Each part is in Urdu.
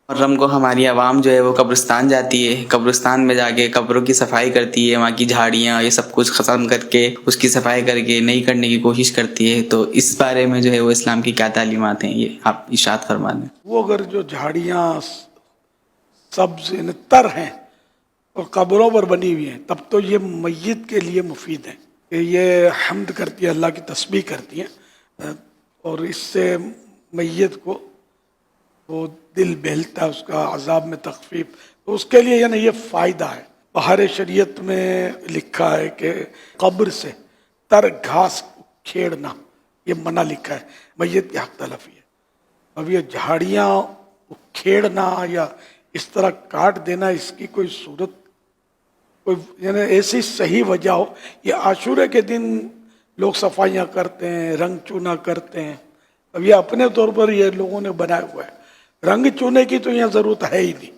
محرم کو ہماری عوام جو ہے وہ قبرستان جاتی ہے، قبرستان میں جا کے قبروں کی صفائی کرتی ہے، وہاں کی جھاڑیاں یہ سب کچھ ختم کر کے اس کی صفائی کر کے نئی کرنے کی کوشش کرتی ہے. تو اس بارے میں جو ہے وہ اسلام کی کیا تعلیمات ہیں، یہ آپ ارشاد فرما دیں. وہ اگر جو جھاڑیاں سبز تر ہیں اور قبروں پر بنی ہوئی ہیں تب تو یہ میت کے لیے مفید ہے کہ یہ حمد کرتی ہے، اللہ کی تسبیح کرتی ہیں، اور اس سے میت کو وہ دل بہلتا ہے، اس کا عذاب میں تخفیف، تو اس کے لیے یعنی یہ فائدہ ہے. بہار شریعت میں لکھا ہے کہ قبر سے تر گھاس کھیڑنا یہ منع لکھا ہے، میت کی حق تلفی ہے. اب یہ جھاڑیاں کھیڑنا یا اس طرح کاٹ دینا، اس کی کوئی صورت کوئی یعنی ایسی صحیح وجہ ہو. یہ عاشورے کے دن لوگ صفائیاں کرتے ہیں، رنگ چونا کرتے ہیں. اب یہ اپنے طور پر یہ لوگوں نے بنایا ہوا ہے. رنگ چونے کی تو یہاں ضرورت ہے ہی نہیں.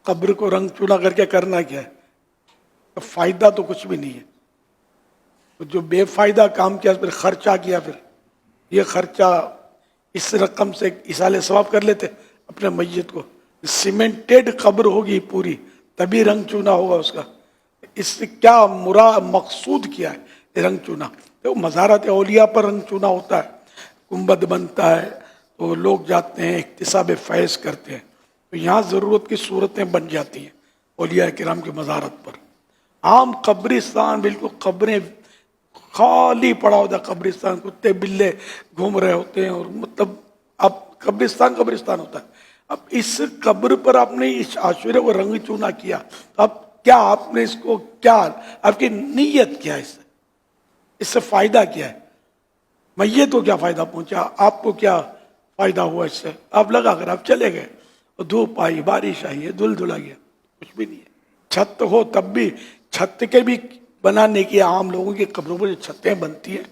قبر کو رنگ چونا کر کے کرنا کیا ہے؟ فائدہ تو کچھ بھی نہیں ہے. تو جو بے فائدہ کام کیا پھر خرچہ کیا، پھر یہ خرچہ اس رقم سے ایصال ثواب کر لیتے اپنے میت کو. سیمنٹڈ قبر ہوگی پوری تبھی رنگ چونا ہوگا اس کا. اس سے کیا مقصود کیا ہے رنگ چونا؟ تو مزارات اولیاء پر رنگ چونا ہوتا ہے، گنبد بنتا ہے تو لوگ جاتے ہیں اکتساب فیض کرتے ہیں. تو یہاں ضرورت کی صورتیں بن جاتی ہیں اولیاء کرام کی مزارت پر. عام قبرستان بالکل قبریں خالی پڑا ہوتا ہے، قبرستان کتے بلے گھوم رہے ہوتے ہیں، اور مطلب اب قبرستان ہوتا ہے. اب اس قبر پر آپ نے اس عاشورے کو رنگ چونا کیا، اب کیا آپ نے اس کو کیا آپ کی نیت کیا ہے؟ اس سے فائدہ کیا ہے؟ میت کو کیا فائدہ پہنچا؟ آپ کو کیا فائدہ ہوا اس سے؟ آپ لگا کر آپ چلے گئے، دھوپ آئی، بارش آئی، دھل دھلا گیا، کچھ بھی نہیں ہے. چھت ہو تب بھی چھت کے بھی بنانے کی عام لوگوں کی قبروں پر جو چھتیں بنتی ہیں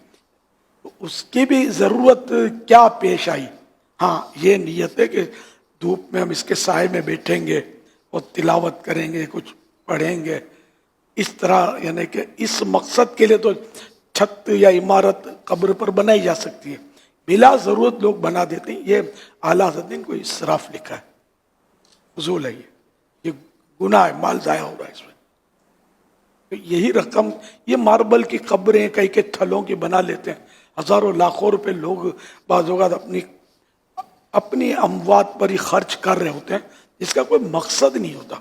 تو اس کی بھی ضرورت کیا پیش آئی؟ ہاں یہ نیت ہے کہ دھوپ میں ہم اس کے سائے میں بیٹھیں گے اور تلاوت کریں گے، کچھ پڑھیں گے، اس طرح یعنی کہ اس مقصد کے لیے تو چھت یا عمارت قبر پر بنائی جا سکتی ہے. بلا ضرورت لوگ بنا دیتے ہیں. یہ اعلیٰ حضرت نے کوئی اسراف لکھا ہے، فضول ہے، یہ گناہ ہے، مال ضائع ہو رہا ہے اس میں. یہی رقم یہ ماربل کی قبریں کئی کے تھلوں کی بنا لیتے ہیں، ہزاروں لاکھوں روپے لوگ بعض اوقات اپنی اموات پر ہی خرچ کر رہے ہوتے ہیں جس کا کوئی مقصد نہیں ہوتا.